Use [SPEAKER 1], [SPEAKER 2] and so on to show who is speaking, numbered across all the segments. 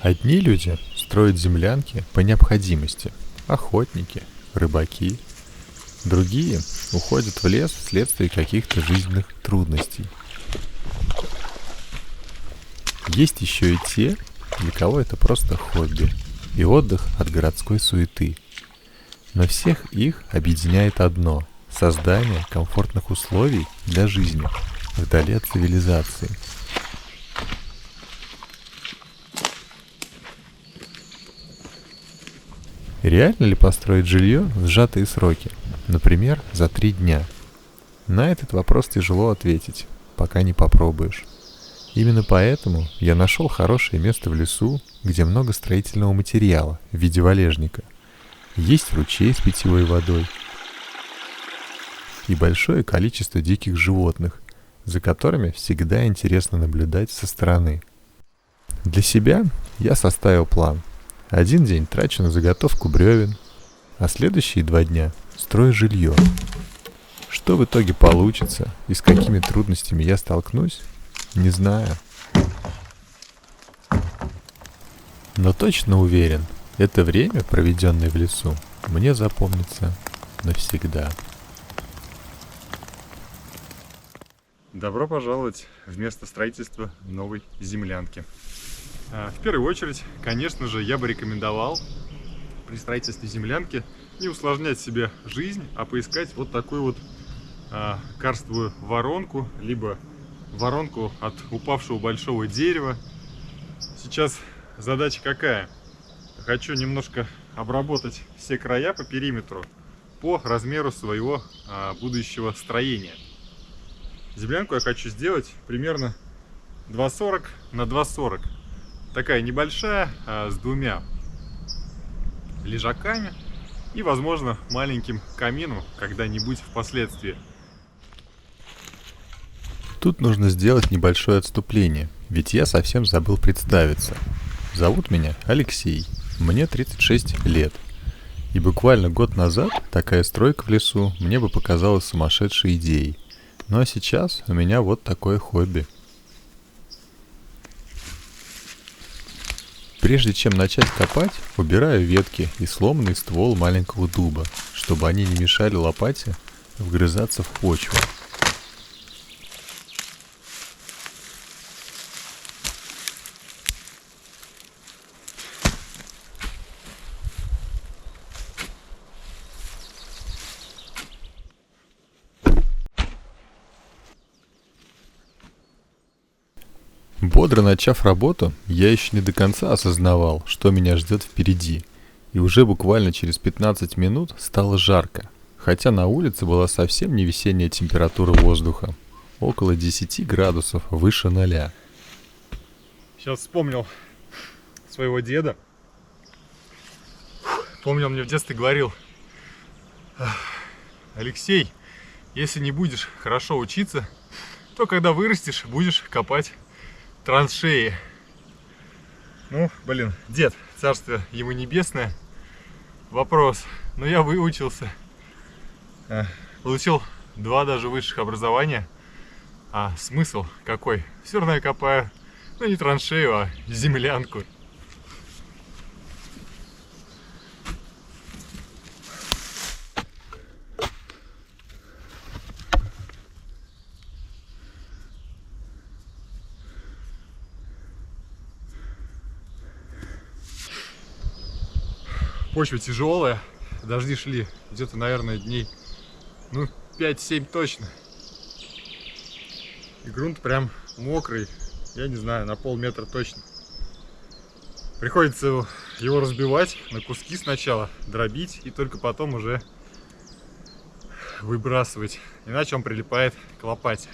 [SPEAKER 1] Одни люди строят землянки по необходимости, охотники, рыбаки. Другие уходят в лес вследствие каких-то жизненных трудностей. Есть еще и те, для кого это просто хобби и отдых от городской суеты. Но всех их объединяет одно – создание комфортных условий для жизни вдали от цивилизации. Реально ли построить жилье в сжатые сроки, например, за 3 дня? На этот вопрос тяжело ответить, пока не попробуешь. Именно поэтому я нашел хорошее место в лесу, где много строительного материала в виде валежника. Есть ручей с питьевой водой и большое количество диких животных, за которыми всегда интересно наблюдать со стороны. Для себя я составил план. 1 день трачу на заготовку бревен, а следующие 2 дня строю жилье. Что в итоге получится и с какими трудностями я столкнусь, не знаю. Но точно уверен, это время, проведенное в лесу, мне запомнится навсегда.
[SPEAKER 2] Добро пожаловать в место строительства новой землянки. В первую очередь, конечно же, я бы рекомендовал при строительстве землянки не усложнять себе жизнь, а поискать вот такую вот карстовую воронку, либо воронку от упавшего большого дерева. Сейчас задача какая? Хочу немножко обработать все края по периметру по размеру своего будущего строения. Землянку я хочу сделать примерно 2,40 на 2,40. Такая небольшая, с 2 лежаками и, возможно, маленьким камином когда-нибудь впоследствии.
[SPEAKER 1] Тут нужно сделать небольшое отступление, ведь я совсем забыл представиться. Зовут меня Алексей, мне 36 лет. И буквально год назад такая стройка в лесу мне бы показалась сумасшедшей идеей. Ну а сейчас у меня вот такое хобби. Прежде чем начать копать, убираю ветки и сломанный ствол маленького дуба, чтобы они не мешали лопате вгрызаться в почву. Бодро начав работу, я еще не до конца осознавал, что меня ждет впереди, и уже буквально через 15 минут стало жарко, хотя на улице была совсем не весенняя температура воздуха, около 10 градусов выше 0.
[SPEAKER 2] Сейчас вспомнил своего деда. Помню, он мне в детстве говорил: Алексей, если не будешь хорошо учиться, то когда вырастешь, будешь копать траншеи. Ну, блин, дед, царствие ему небесное. Вопрос. Но я выучился. Получил 2 даже высших образования. А смысл какой? Все равно я копаю, ну, не траншею, а землянку. Почва тяжелая, дожди шли где-то, наверное, дней, 5-7 точно. И грунт прям мокрый, я не знаю, на полметра точно. Приходится его разбивать на куски сначала, дробить и только потом уже выбрасывать, иначе он прилипает к лопате.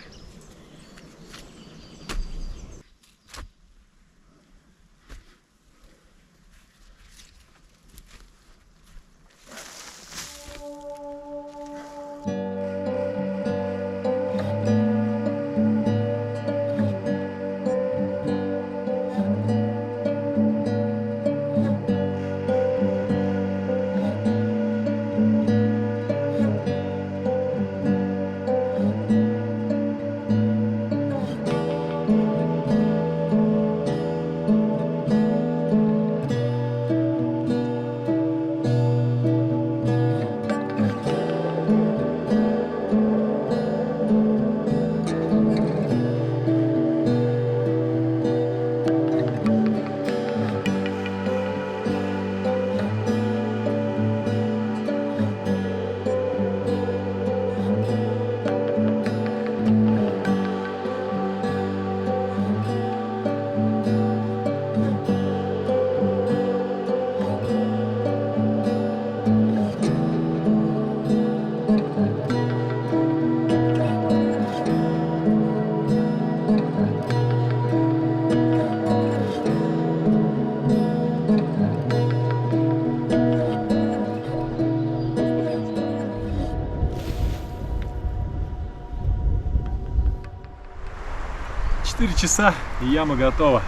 [SPEAKER 2] Четыре часа, и яма готова.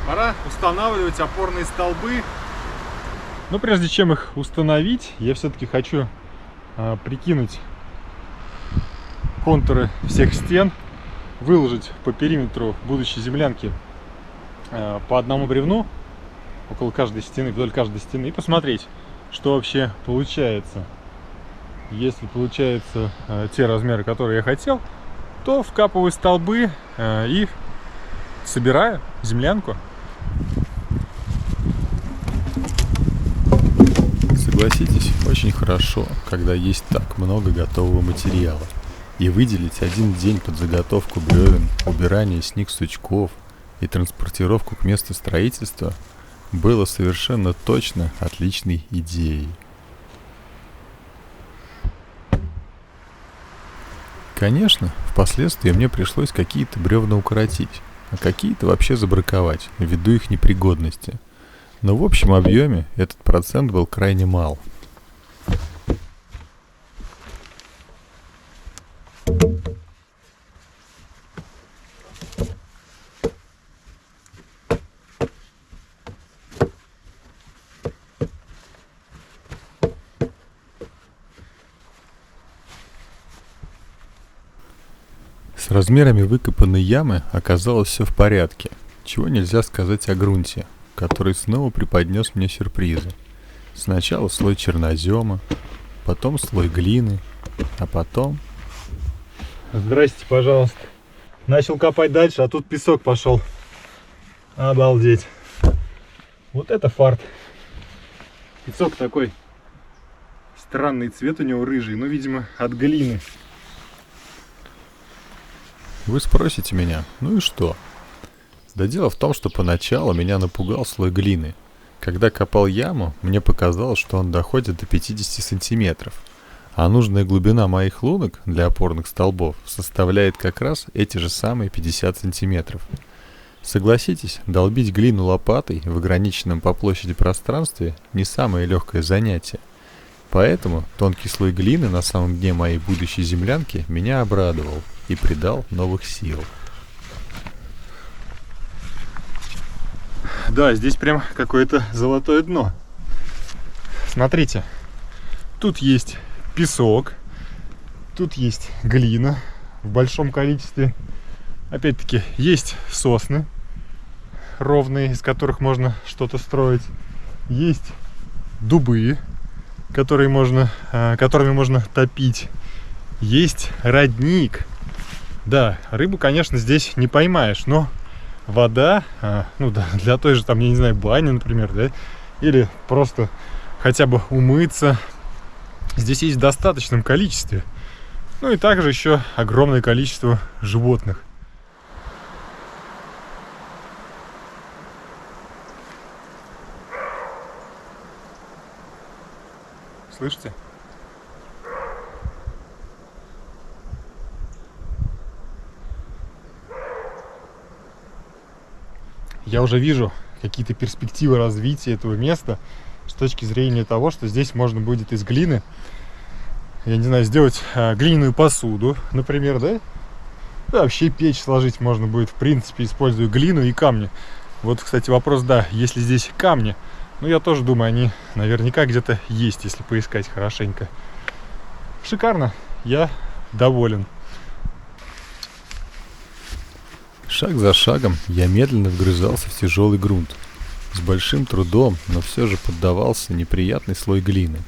[SPEAKER 2] Пора устанавливать опорные столбы. Но прежде чем их установить, я все-таки хочу прикинуть контуры всех стен, выложить по периметру будущей землянки по одному бревну около каждой стены, вдоль каждой стены, и посмотреть, что вообще получается. Если получаются те размеры, которые я хотел, то вкапываю столбы и собираю землянку.
[SPEAKER 1] Согласитесь, очень хорошо, когда есть так много готового материала. И выделить один день под заготовку бревен, убирание с них сучков и транспортировку к месту строительства было совершенно точно отличной идеей. Конечно, впоследствии мне пришлось какие-то бревна укоротить, а какие-то вообще забраковать, ввиду их непригодности. Но в общем объеме этот процент был крайне мал. С размерами выкопанной ямы оказалось все в порядке, чего нельзя сказать о грунте, который снова преподнес мне сюрпризы. Сначала слой чернозема, потом слой глины, а потом...
[SPEAKER 2] Здрасте, пожалуйста. Начал копать дальше, а тут песок пошел. Обалдеть. Вот это фарт. Песок такой странный, цвет у него рыжий, ну, видимо, от глины.
[SPEAKER 1] Вы спросите меня, ну и что? Да дело в том, что поначалу меня напугал слой глины. Когда копал яму, мне показалось, что он доходит до 50 сантиметров, а нужная глубина моих лунок для опорных столбов составляет как раз эти же самые 50 сантиметров. Согласитесь, долбить глину лопатой в ограниченном по площади пространстве не самое легкое занятие. Поэтому тонкий слой глины на самом дне моей будущей землянки меня обрадовал и придал новых сил.
[SPEAKER 2] Да, здесь прям какое-то золотое дно. Смотрите, тут есть песок, тут есть глина в большом количестве. Опять-таки, есть сосны ровные, из которых можно что-то строить. Есть дубы, которыми можно топить. Есть родник. Да, рыбу, конечно, здесь не поймаешь, но вода, ну да, для той же, там, я не знаю, бани, например, да, или просто хотя бы умыться, здесь есть в достаточном количестве. Ну и также еще огромное количество животных. Слышите? Я уже вижу какие-то перспективы развития этого места с точки зрения того, что здесь можно будет из глины, я не знаю, сделать глиняную посуду, например, да? Да, вообще печь сложить можно будет, в принципе, используя глину и камни. Вот, кстати, вопрос, да, если здесь камни, ну, я тоже думаю, они наверняка где-то есть, если поискать хорошенько. Шикарно, я доволен.
[SPEAKER 1] Шаг за шагом я медленно вгрызался в тяжелый грунт. С большим трудом, но все же поддавался неприятный слой глины.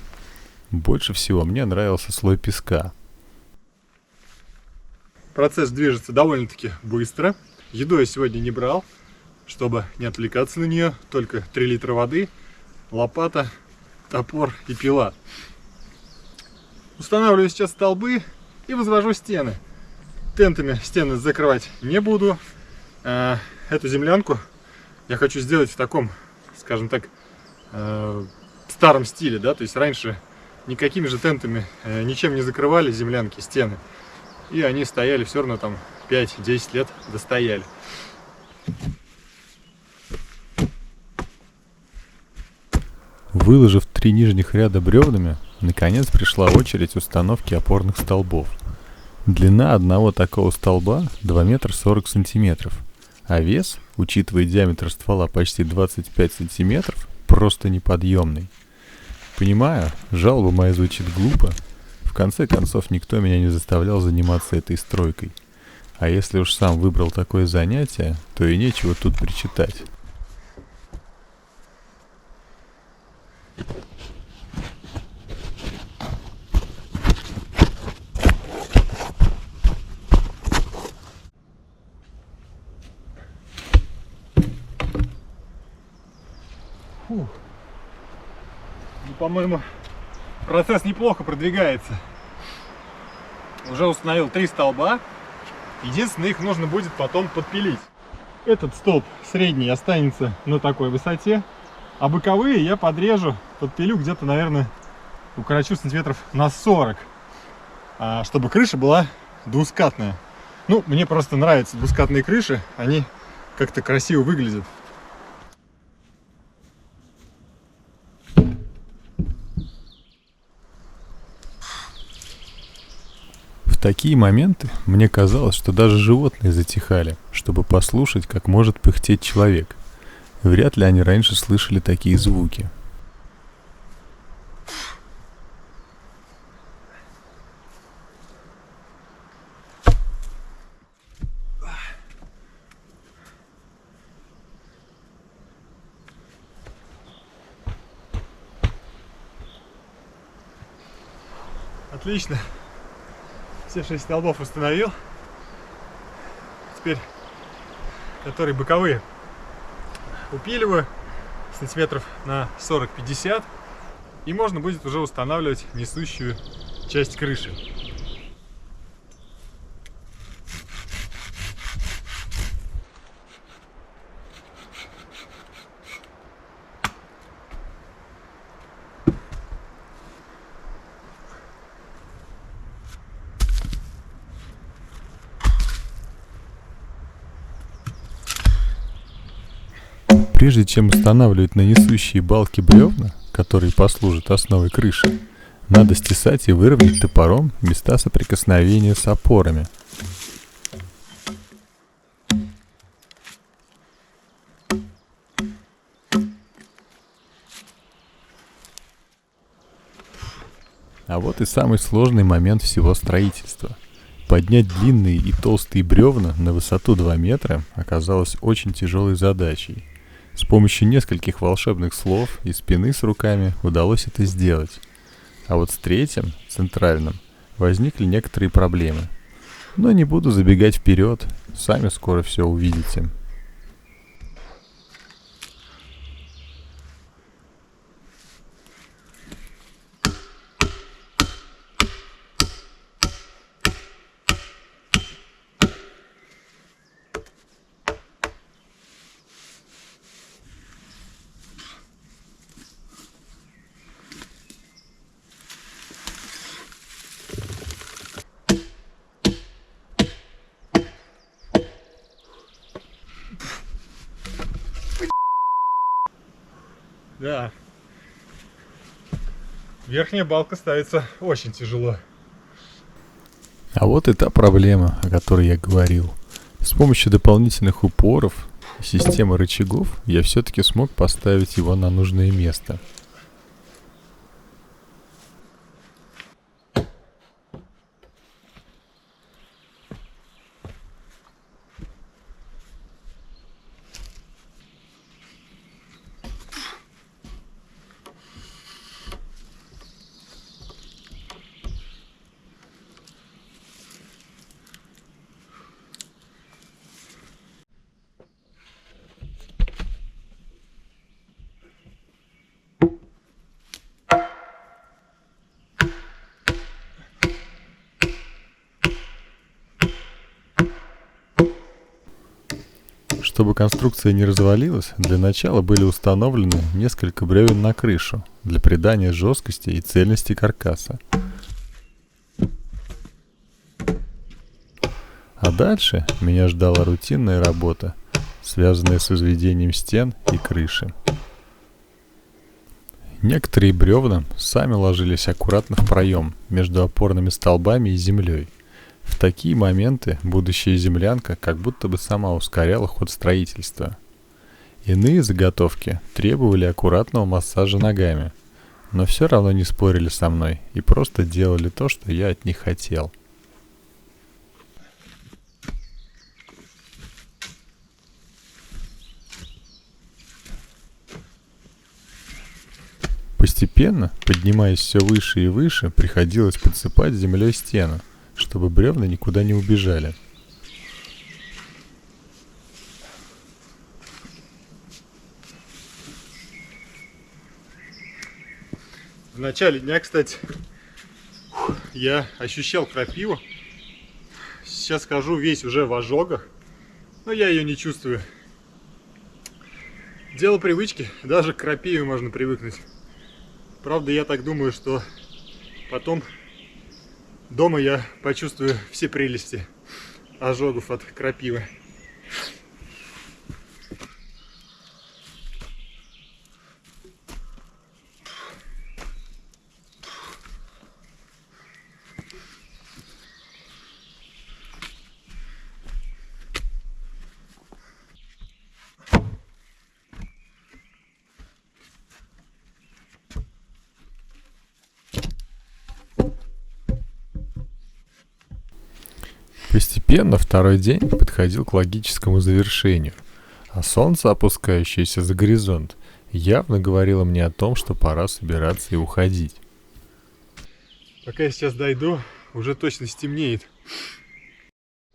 [SPEAKER 1] Больше всего мне нравился слой песка.
[SPEAKER 2] Процесс движется довольно-таки быстро. Еду я сегодня не брал, чтобы не отвлекаться на нее. Только 3 литра воды, лопата, топор и пила. Устанавливаю сейчас столбы и возвожу стены. Тентами стены закрывать не буду. Эту землянку я хочу сделать в таком, скажем так, старом стиле, да, то есть раньше никакими же тентами ничем не закрывали землянки, стены. И они стояли все равно там 5-10 лет достояли.
[SPEAKER 1] Выложив 3 нижних ряда бревнами, наконец пришла очередь установки опорных столбов. Длина одного такого столба 2 метра 40 сантиметров, а вес, учитывая диаметр ствола почти 25 сантиметров, просто неподъемный. Понимаю, жалоба моя звучит глупо. В конце концов, никто меня не заставлял заниматься этой стройкой. А если уж сам выбрал такое занятие, то и нечего тут причитать.
[SPEAKER 2] Ну, по-моему, процесс неплохо продвигается. Уже установил 3 столба. Единственное, их нужно будет потом подпилить. Этот столб средний останется на такой высоте, а боковые я подрежу, подпилю где-то, наверное, укорочу сантиметров на 40, чтобы крыша была двускатная. Ну, мне просто нравятся двускатные крыши, они как-то красиво выглядят.
[SPEAKER 1] В такие моменты мне казалось, что даже животные затихали, чтобы послушать, как может пыхтеть человек. Вряд ли они раньше слышали такие звуки.
[SPEAKER 2] Отлично. Все 6 столбов установил. Теперь, которые боковые, упиливаю сантиметров на 40-50. И можно будет уже устанавливать несущую часть крыши.
[SPEAKER 1] Прежде чем устанавливать на несущие балки бревна, которые послужат основой крыши, надо стесать и выровнять топором места соприкосновения с опорами. А вот и самый сложный момент всего строительства. Поднять длинные и толстые бревна на высоту 2 метра оказалось очень тяжелой задачей. С помощью нескольких волшебных слов и спины с руками удалось это сделать. А вот с третьим, центральным, возникли некоторые проблемы. Но не буду забегать вперед, сами скоро все увидите.
[SPEAKER 2] Да. Верхняя балка ставится очень тяжело.
[SPEAKER 1] А вот и та проблема, о которой я говорил. С помощью дополнительных упоров и системы рычагов я все-таки смог поставить его на нужное место. Чтобы конструкция не развалилась, для начала были установлены несколько бревен на крышу для придания жесткости и цельности каркаса. А дальше меня ждала рутинная работа, связанная с возведением стен и крыши. Некоторые бревна сами ложились аккуратно в проем между опорными столбами и землей. В такие моменты будущая землянка как будто бы сама ускоряла ход строительства. Иные заготовки требовали аккуратного массажа ногами, но все равно не спорили со мной и просто делали то, что я от них хотел. Постепенно, поднимаясь все выше и выше, приходилось подсыпать землей стену, чтобы бревна никуда не убежали.
[SPEAKER 2] В начале дня, кстати, я ощущал крапиву. Сейчас хожу весь уже в ожогах, но я ее не чувствую. Дело привычки, даже к крапиве можно привыкнуть. Правда, я так думаю, что потом дома я почувствую все прелести ожогов от крапивы.
[SPEAKER 1] Постепенно второй день подходил к логическому завершению, а солнце, опускающееся за горизонт, явно говорило мне о том, что пора собираться и уходить.
[SPEAKER 2] Пока я сейчас дойду, уже точно стемнеет.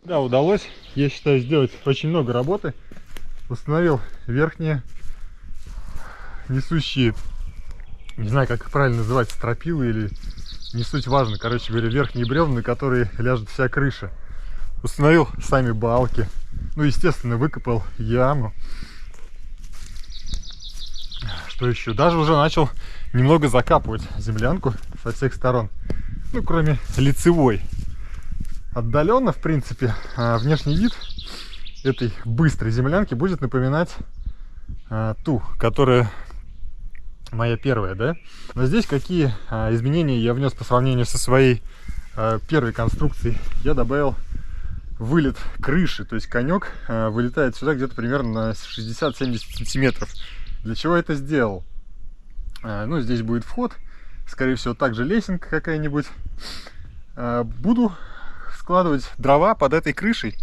[SPEAKER 2] Да, удалось, я считаю, сделать очень много работы. Установил верхние несущие, не знаю, как их правильно называть, стропилы или не суть важно, короче говоря, верхние бревна, на которые ляжет вся крыша. Установил сами балки. Ну, естественно, выкопал яму. Что еще? Даже уже начал немного закапывать землянку со всех сторон. Ну, кроме лицевой. Отдаленно, в принципе, внешний вид этой быстрой землянки будет напоминать ту, которая моя первая, да? Но здесь какие изменения я внес по сравнению со своей первой конструкцией. Я добавил вылет крыши, то есть конек вылетает сюда где-то примерно на 60-70 сантиметров. Для чего это сделал? Ну, здесь будет вход, скорее всего, также лесенка какая-нибудь. Буду складывать дрова под этой крышей.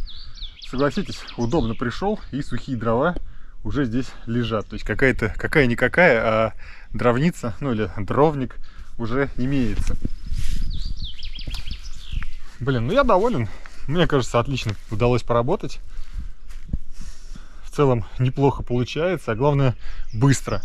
[SPEAKER 2] Согласитесь, удобно пришел, и сухие дрова уже здесь лежат. То есть какая-то, какая-никакая, а дровница, ну или дровник уже имеется. Блин, ну я доволен. Мне кажется, отлично удалось поработать. В целом неплохо получается, а главное быстро.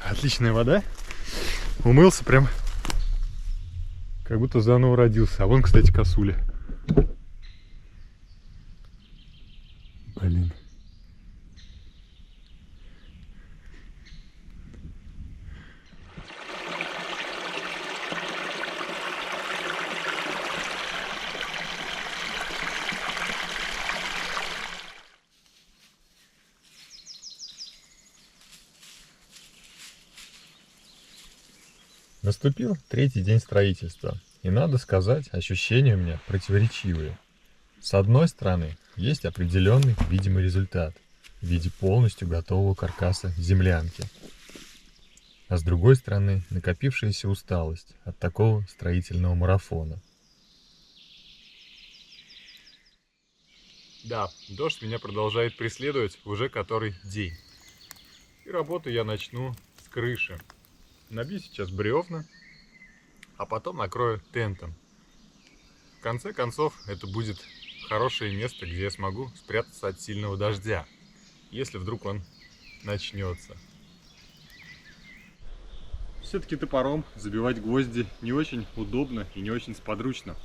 [SPEAKER 2] Отличная вода. Умылся прям как будто заново родился. А вон, кстати, косуля. Блин.
[SPEAKER 1] Наступил третий день строительства, и надо сказать, ощущения у меня противоречивые. С одной стороны, есть определенный видимый результат в виде полностью готового каркаса землянки. А с другой стороны, накопившаяся усталость от такого строительного марафона.
[SPEAKER 2] Да, дождь меня продолжает преследовать уже который день. И работу я начну с крыши. Набью сейчас бревна, а потом накрою тентом. В конце концов, это будет хорошее место, где я смогу спрятаться от сильного дождя, если вдруг он начнется. Все-таки топором забивать гвозди не очень удобно и не очень сподручно.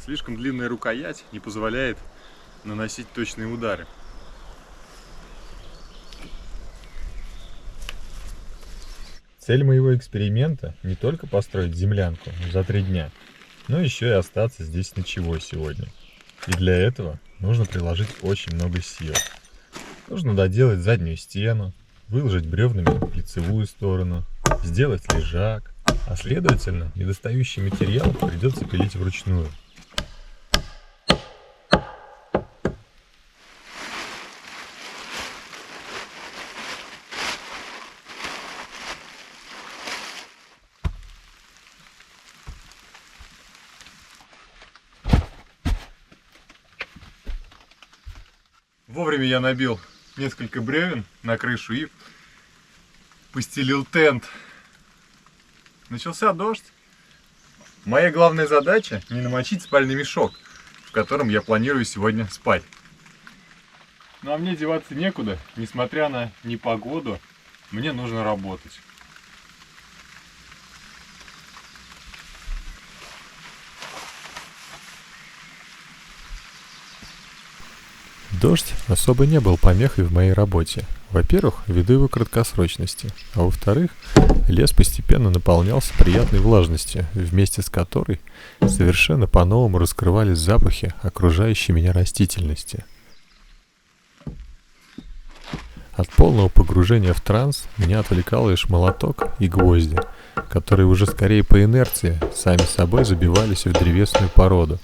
[SPEAKER 2] Слишком длинная рукоять не позволяет наносить точные удары. Цель моего эксперимента не только построить землянку за 3 дня, но еще и остаться здесь ночевой сегодня. И для этого нужно приложить очень много сил. Нужно доделать заднюю стену, выложить бревнами лицевую сторону, сделать лежак, а следовательно, недостающий материал придется пилить вручную. Вовремя я набил несколько бревен на крышу и постелил тент. Начался дождь. Моя главная задача не намочить спальный мешок, в котором я планирую сегодня спать. Ну а мне деваться некуда, несмотря на непогоду, мне нужно работать.
[SPEAKER 1] Дождь особо не был помехой в моей работе. Во-первых, ввиду его краткосрочности, а во-вторых, лес постепенно наполнялся приятной влажностью, вместе с которой совершенно по-новому раскрывались запахи окружающей меня растительности. От полного погружения в транс меня отвлекал лишь молоток и гвозди, которые уже скорее по инерции сами собой забивались в древесную породу,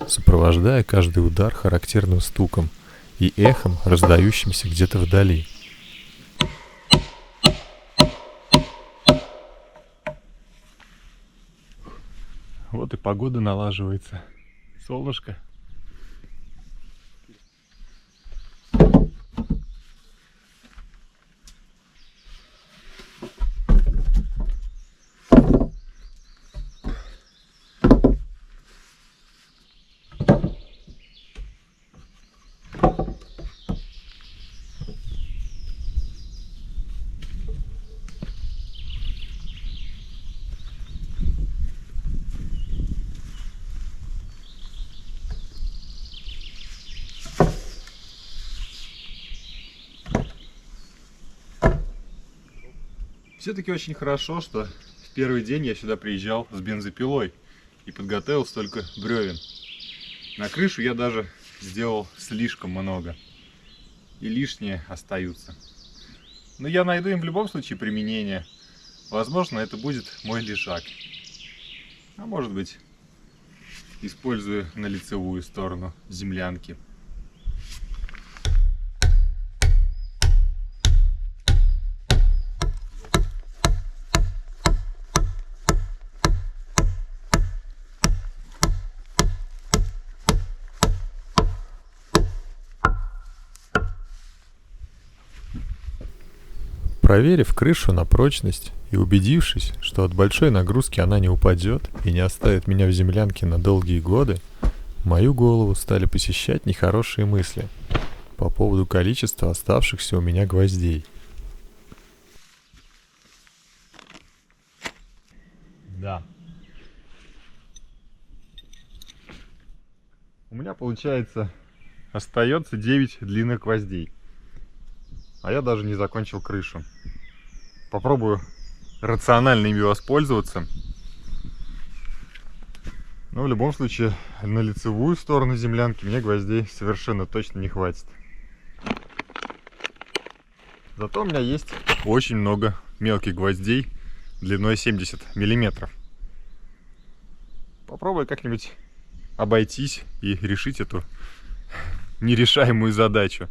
[SPEAKER 1] сопровождая каждый удар характерным стуком и эхом, раздающимся где-то вдали.
[SPEAKER 2] Вот и погода налаживается. Солнышко. Все-таки очень хорошо, что в первый день я сюда приезжал с бензопилой и подготовил столько бревен. На крышу я даже сделал слишком много. И лишние остаются. Но я найду им в любом случае применение. Возможно, это будет мой лежак. А может быть, использую на лицевую сторону землянки.
[SPEAKER 1] Проверив крышу на прочность и убедившись, что от большой нагрузки она не упадет и не оставит меня в землянке на долгие годы, мою голову стали посещать нехорошие мысли по поводу количества оставшихся у меня гвоздей.
[SPEAKER 2] Да. У меня получается остается 9 длинных гвоздей. А я даже не закончил крышу. Попробую рационально ими воспользоваться. Но в любом случае на лицевую сторону землянки мне гвоздей совершенно точно не хватит. Зато у меня есть очень много мелких гвоздей длиной 70 миллиметров. Попробую как-нибудь обойтись и решить эту нерешаемую задачу.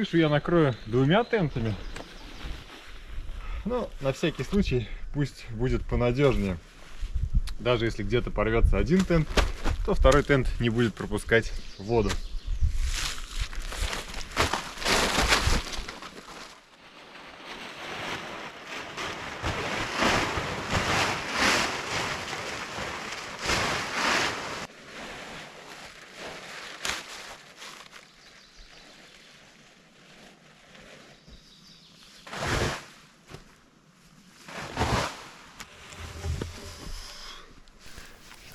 [SPEAKER 2] Крышу я накрою 2 тентами. Но на всякий случай пусть будет понадежнее. Даже если где-то порвется один тент, то второй тент не будет пропускать воду.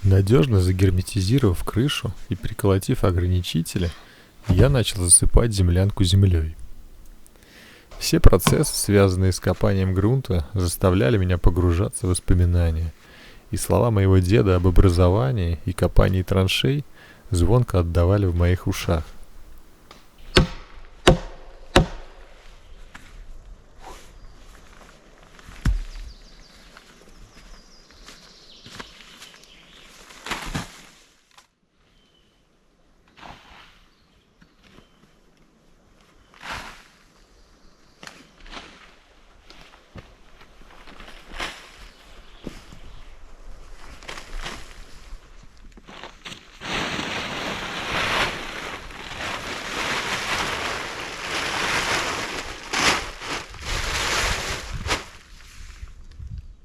[SPEAKER 1] Надежно загерметизировав крышу и приколотив ограничители, я начал засыпать землянку землей. Все процессы, связанные с копанием грунта, заставляли меня погружаться в воспоминания, и слова моего деда об образовании и копании траншей звонко отдавали в моих ушах.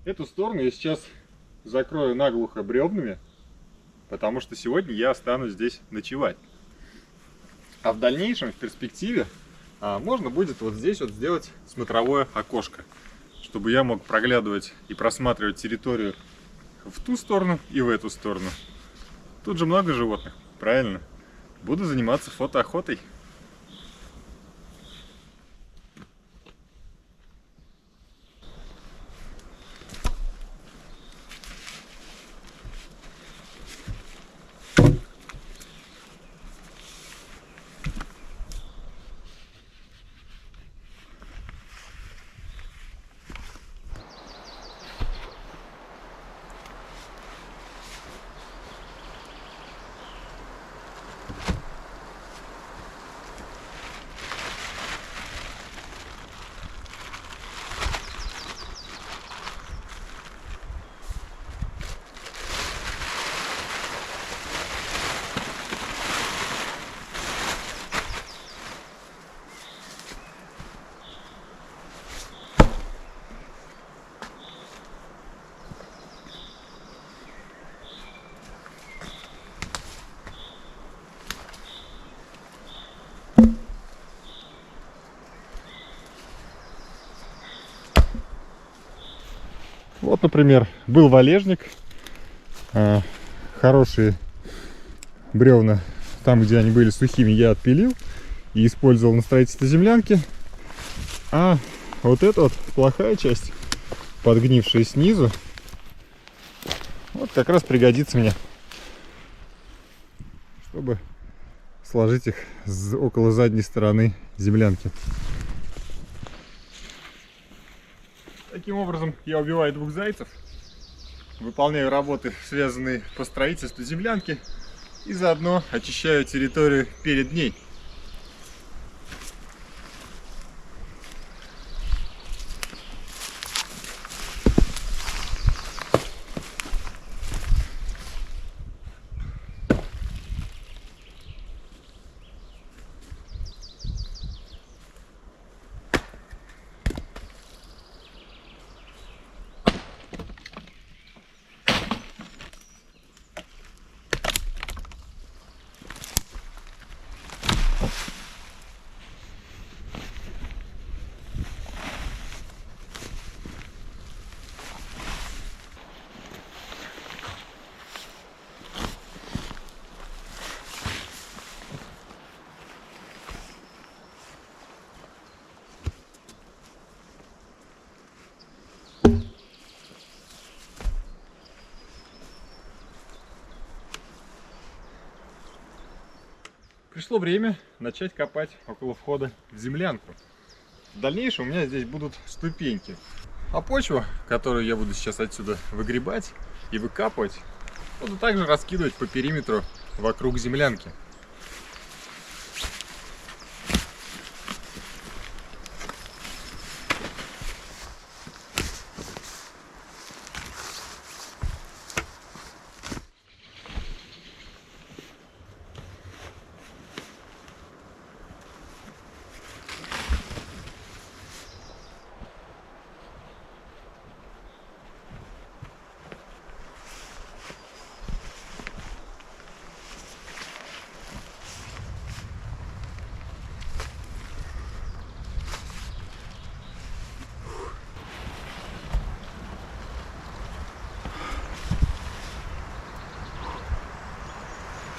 [SPEAKER 2] Эту сторону я сейчас закрою наглухо бревнами, потому что сегодня я останусь здесь ночевать. А в дальнейшем, в перспективе, можно будет вот здесь вот сделать смотровое окошко, чтобы я мог проглядывать и просматривать территорию в ту сторону и в эту сторону. Тут же много животных, правильно? Буду заниматься фотоохотой. Вот, например, был валежник, хорошие бревна, там, где они были сухими, я отпилил и использовал на строительстве землянки. А вот эта вот плохая часть, подгнившая снизу, вот как раз пригодится мне, чтобы сложить их около задней стороны землянки. Таким образом я убиваю 2 зайцев, выполняю работы, связанные по строительству землянки, и заодно очищаю территорию перед ней. Пришло время начать копать около входа в землянку. В дальнейшем у меня здесь будут ступеньки. А почву, которую я буду сейчас отсюда выгребать и выкапывать, буду также раскидывать по периметру вокруг землянки.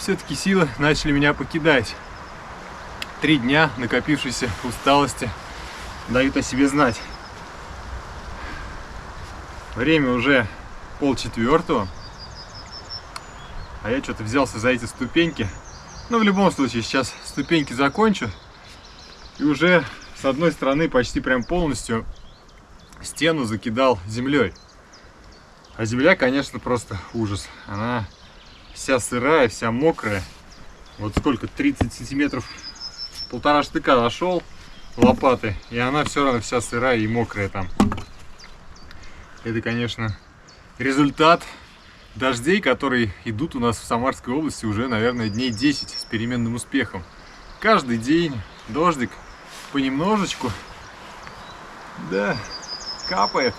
[SPEAKER 2] все-таки силы начали меня покидать. 3 дня накопившейся усталости дают о себе знать. Время уже 3:30, а я что-то взялся за эти ступеньки. Но в любом случае сейчас ступеньки закончу. И уже с одной стороны почти прям полностью стену закидал землей. А земля, конечно, просто ужас. Она вся сырая, вся мокрая. Вот сколько, 30 сантиметров, 1,5 штыка нашел лопаты, и она все равно вся сырая и мокрая там. Это, конечно, результат дождей, которые идут у нас в Самарской области уже, наверное, дней 10 с переменным успехом. Каждый день дождик понемножечку, да, капает.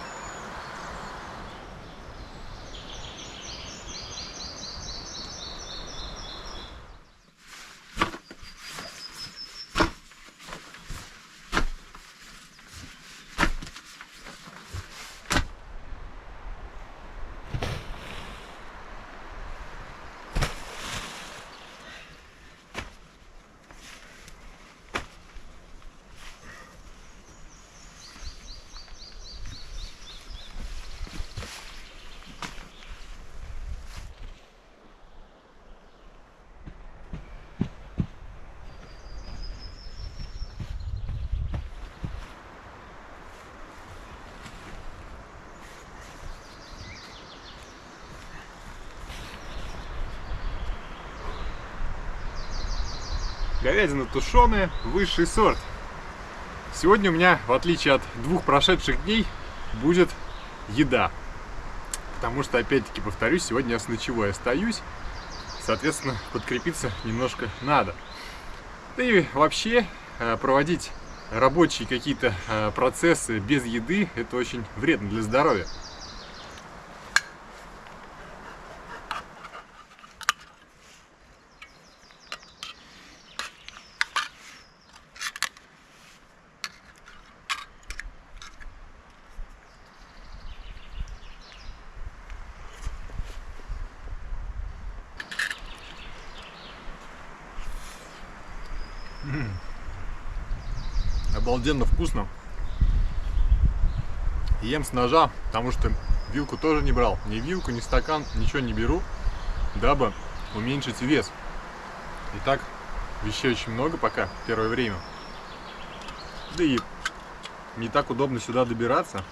[SPEAKER 2] Говядина тушеная, высший сорт. Сегодня у меня, в отличие от 2 прошедших дней, будет еда. Потому что, опять-таки, повторюсь, сегодня я с ночевой остаюсь. Соответственно, подкрепиться немножко надо. Да и вообще, проводить рабочие какие-то процессы без еды, это очень вредно для здоровья. Обалденно вкусно. Ем с ножа, потому что вилку тоже не брал. Ни вилку, ни стакан, ничего не беру, дабы уменьшить вес. Итак, вещей очень много пока, первое время. Да и не так удобно сюда добираться.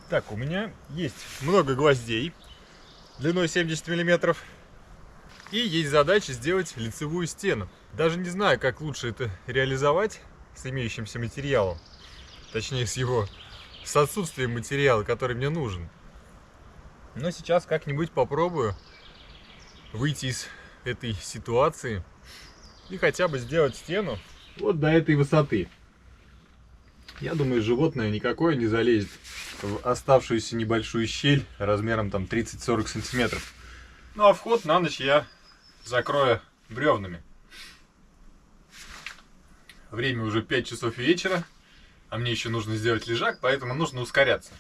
[SPEAKER 2] Так, у меня есть много гвоздей длиной 70 мм. И есть задача сделать лицевую стену. Даже не знаю, как лучше это реализовать с имеющимся материалом. Точнее, с отсутствием материала, который мне нужен. Но сейчас как-нибудь попробую выйти из этой ситуации и хотя бы сделать стену вот до этой высоты. Я думаю, животное никакое не залезет в оставшуюся небольшую щель размером там 30-40 сантиметров. Ну а вход на ночь я закрою бревнами. Время уже 5 часов вечера, а мне еще нужно сделать лежак, поэтому нужно ускоряться.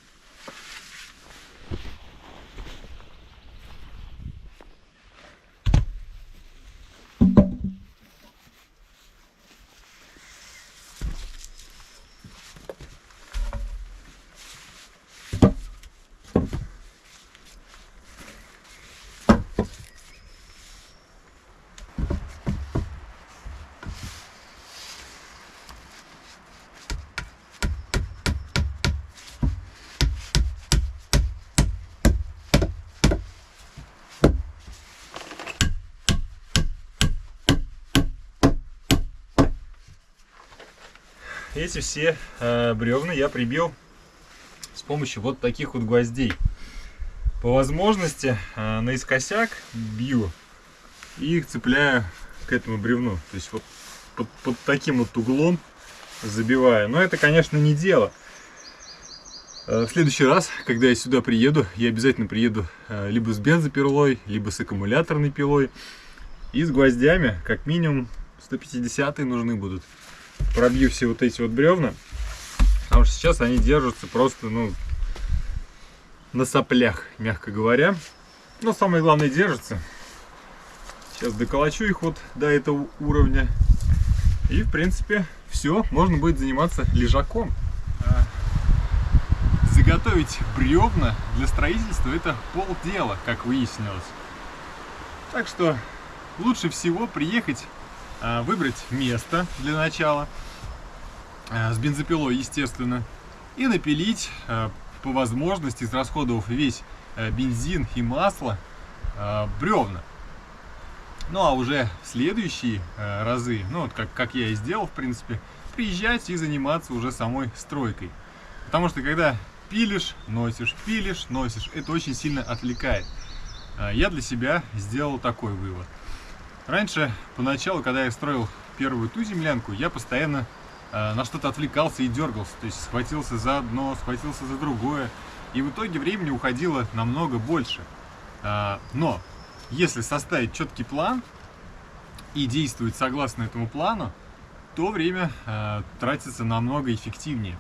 [SPEAKER 2] Эти все бревна я прибил с помощью вот таких вот гвоздей. По возможности наискосяк бью и их цепляю к этому бревну. То есть вот под таким вот углом забиваю. Но это, конечно, не дело. В следующий раз, когда я сюда приеду, я обязательно приеду либо с бензопилой, либо с аккумуляторной пилой. И с гвоздями, как минимум 150-е нужны будут. Пробью все вот эти вот бревна. Потому что сейчас они держатся просто, ну, на соплях, мягко говоря. Но самое главное, держатся. Сейчас доколочу их вот до этого уровня. И, в принципе, все, можно будет заниматься лежаком. Заготовить бревна для строительства — это полдела, как выяснилось. Так что лучше всего приехать, выбрать место для начала, с бензопилой, естественно, и напилить, по возможности, израсходовав весь бензин и масло, бревна. Ну а уже в следующие разы, ну вот как я и сделал, в принципе, приезжать и заниматься уже самой стройкой. Потому что когда пилишь, носишь, это очень сильно отвлекает. Я для себя сделал такой вывод. Раньше, поначалу, когда я строил первую ту землянку, я постоянно на что-то отвлекался и дергался. То есть схватился за одно, схватился за другое. И в итоге времени уходило намного больше. Но если составить четкий план и действовать согласно этому плану, то время тратится намного эффективнее.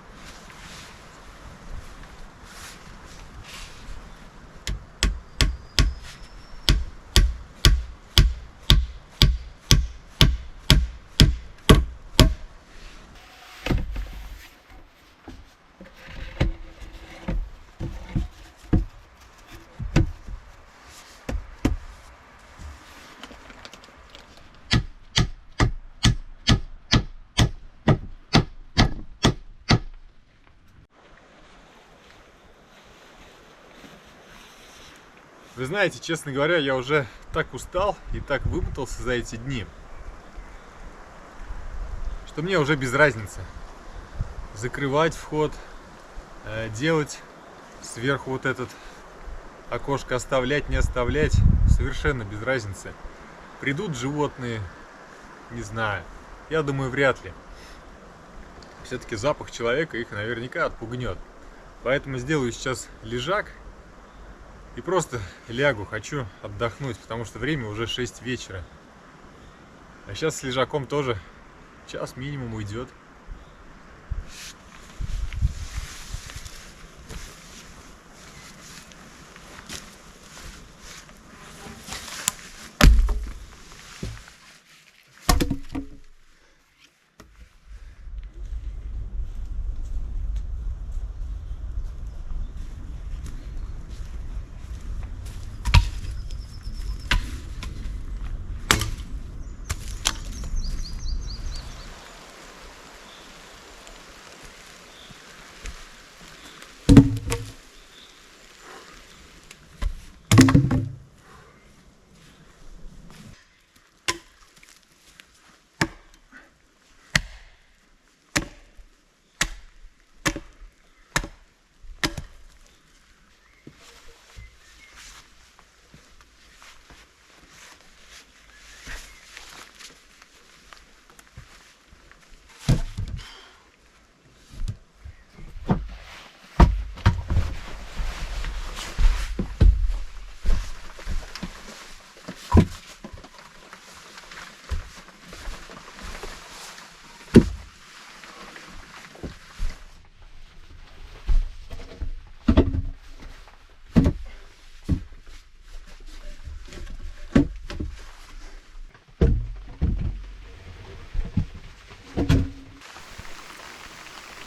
[SPEAKER 2] Вы знаете, честно говоря, я уже так устал и так вымотался за эти дни, что мне уже без разницы закрывать вход, делать сверху вот этот окошко, оставлять, не оставлять, совершенно без разницы. Придут животные, не знаю, я думаю, вряд ли. Все-таки запах человека их наверняка отпугнет. Поэтому сделаю сейчас лежак и просто лягу, хочу отдохнуть, потому что время уже 6 вечера. А сейчас с лежаком тоже час минимум уйдет.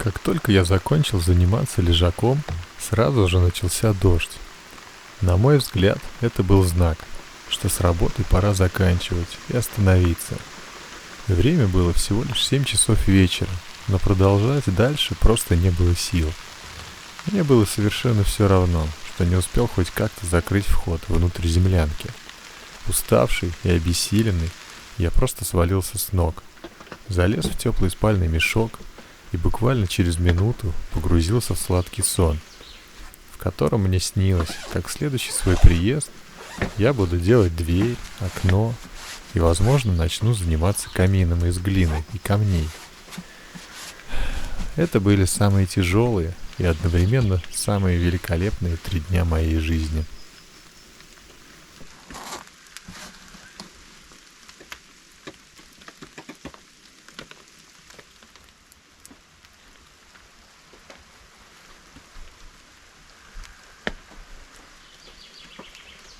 [SPEAKER 1] Как только я закончил заниматься лежаком, сразу же начался дождь. На мой взгляд, это был знак, что с работой пора заканчивать и остановиться. Время было всего лишь 7 часов вечера, но продолжать дальше просто не было сил. Мне было совершенно все равно, что не успел хоть как-то закрыть вход внутрь землянки. Уставший и обессиленный, я просто свалился с ног, залез в теплый спальный мешок и буквально через минуту погрузился в сладкий сон. котором мне снилось, как в следующий свой приезд я буду делать дверь, окно и, возможно, начну заниматься камином из глины и камней. Это были самые тяжелые и одновременно самые великолепные 3 дня моей жизни.